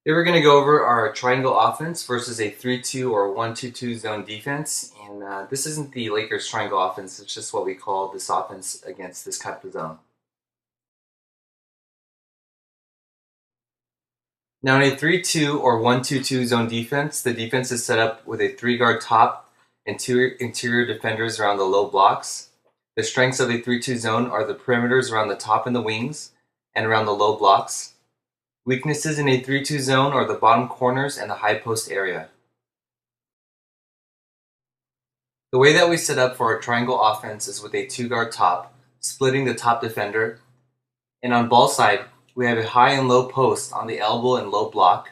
Here we're going to go over our triangle offense versus a 3-2 or 1-2-2 zone defense. And this isn't the Lakers triangle offense, it's just what we call this offense against this type of zone. Now in a 3-2 or 1-2-2 zone defense, the defense is set up with a 3-guard top and two interior defenders around the low blocks. The strengths of a 3-2 zone are the perimeters around the top and the wings and around the low blocks. Weaknesses in a 3-2 zone are the bottom corners and the high post area. The way that we set up for our triangle offense is with a 2-guard top, splitting the top defender, and on ball side, we have a high and low post on the elbow and low block.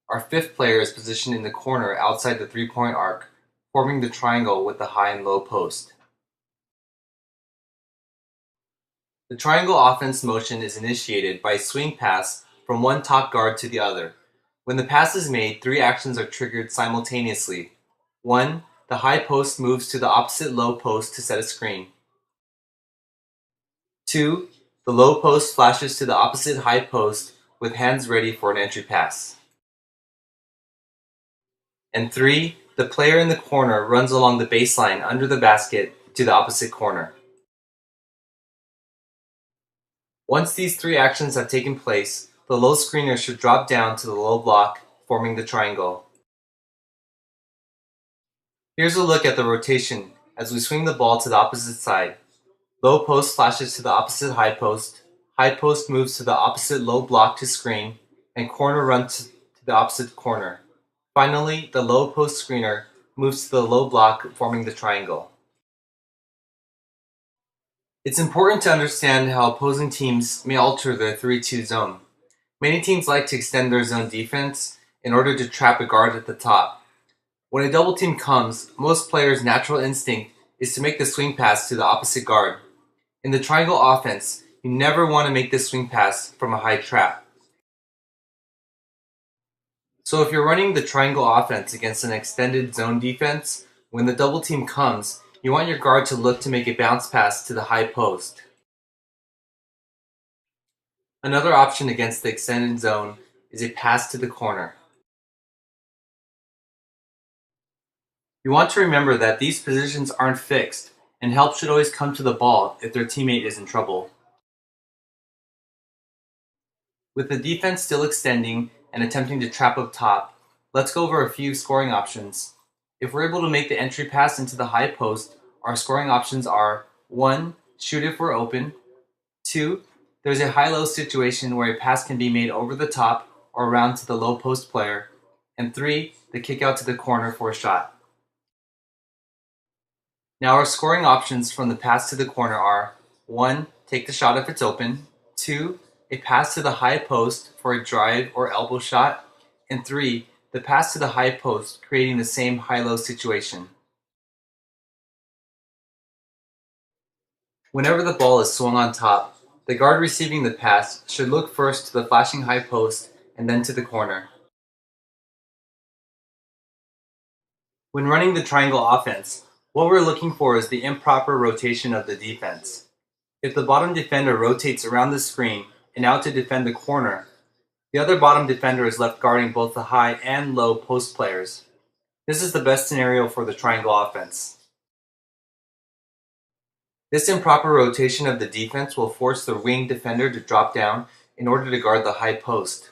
Our 5th player is positioned in the corner outside the 3-point arc, forming the triangle with the high and low post. The triangle offense motion is initiated by a swing pass from one top guard to the other. When the pass is made, 3 actions are triggered simultaneously. 1. The high post moves to the opposite low post to set a screen. 2. The low post flashes to the opposite high post with hands ready for an entry pass. And 3. The player in the corner runs along the baseline under the basket to the opposite corner. Once these 3 actions have taken place, the low screener should drop down to the low block, forming the triangle. Here's a look at the rotation as we swing the ball to the opposite side. Low post flashes to the opposite high post moves to the opposite low block to screen, and corner runs to the opposite corner. Finally, the low post screener moves to the low block, forming the triangle. It's important to understand how opposing teams may alter their 3-2 zone. Many teams like to extend their zone defense in order to trap a guard at the top. When a double team comes, most players' natural instinct is to make the swing pass to the opposite guard. In the triangle offense, you never want to make this swing pass from a high trap. So if you're running the triangle offense against an extended zone defense, when the double team comes, you want your guard to look to make a bounce pass to the high post. Another option against the extended zone is a pass to the corner. You want to remember that these positions aren't fixed, and help should always come to the ball if their teammate is in trouble. With the defense still extending and attempting to trap up top, let's go over a few scoring options. If we're able to make the entry pass into the high post, our scoring options are 1. Shoot if we're open. 2. There's a high-low situation where a pass can be made over the top or around to the low post player. And 3. The kick out to the corner for a shot. Now our scoring options from the pass to the corner are 1. Take the shot if it's open. 2. A pass to the high post for a drive or elbow shot. And 3. The pass to the high post, creating the same high-low situation. Whenever the ball is swung on top, the guard receiving the pass should look first to the flashing high post and then to the corner. When running the triangle offense, what we're looking for is the improper rotation of the defense. If the bottom defender rotates around the screen and out to defend the corner, the other bottom defender is left guarding both the high and low post players. This is the best scenario for the triangle offense. This improper rotation of the defense will force the wing defender to drop down in order to guard the high post.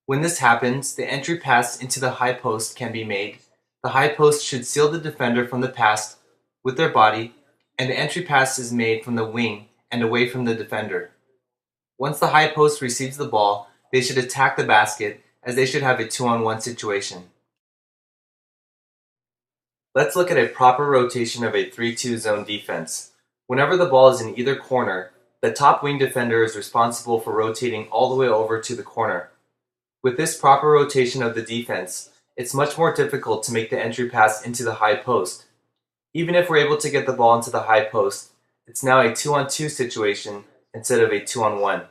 When this happens, the entry pass into the high post can be made. The high post should seal the defender from the pass with their body, and the entry pass is made from the wing and away from the defender. Once the high post receives the ball, they should attack the basket as they should have a 2-on-1 situation. Let's look at a proper rotation of a 3-2 zone defense. Whenever the ball is in either corner, the top wing defender is responsible for rotating all the way over to the corner. With this proper rotation of the defense, it's much more difficult to make the entry pass into the high post. Even if we're able to get the ball into the high post, it's now a 2-on-2 situation instead of a 2-on-1.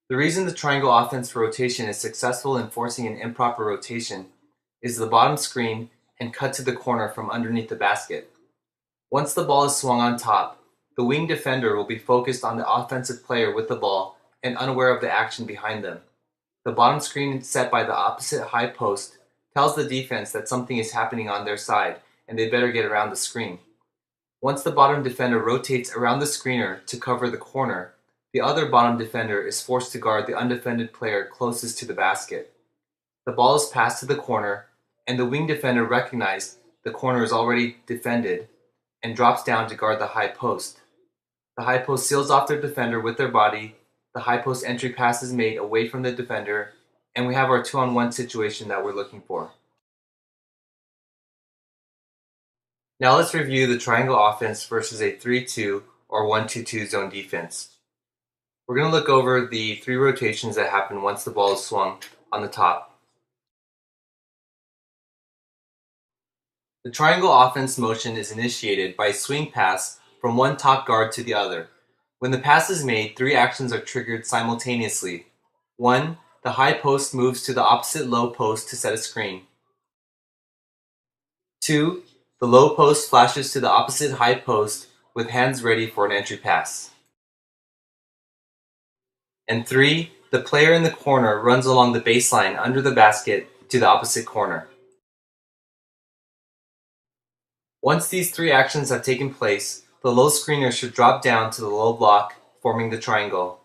The reason the triangle offense rotation is successful in forcing an improper rotation is the bottom screen and cut to the corner from underneath the basket. Once the ball is swung on top, the wing defender will be focused on the offensive player with the ball and unaware of the action behind them. The bottom screen set by the opposite high post tells the defense that something is happening on their side and they better get around the screen. Once the bottom defender rotates around the screener to cover the corner, the other bottom defender is forced to guard the undefended player closest to the basket. The ball is passed to the corner, and the wing defender recognizes the corner is already defended and drops down to guard the high post. The high post seals off their defender with their body, the high post entry pass is made away from the defender, and we have our 2-on-1 situation that we're looking for. Now let's review the triangle offense versus a 3-2 or 1-2-2 zone defense. We're going to look over the 3 rotations that happen once the ball is swung on the top. The triangle offense motion is initiated by a swing pass from one top guard to the other. When the pass is made, 3 actions are triggered simultaneously. 1. The high post moves to the opposite low post to set a screen. 2. The low post flashes to the opposite high post with hands ready for an entry pass. And 3. The player in the corner runs along the baseline under the basket to the opposite corner. Once these 3 actions have taken place, the low screener should drop down to the low block, forming the triangle,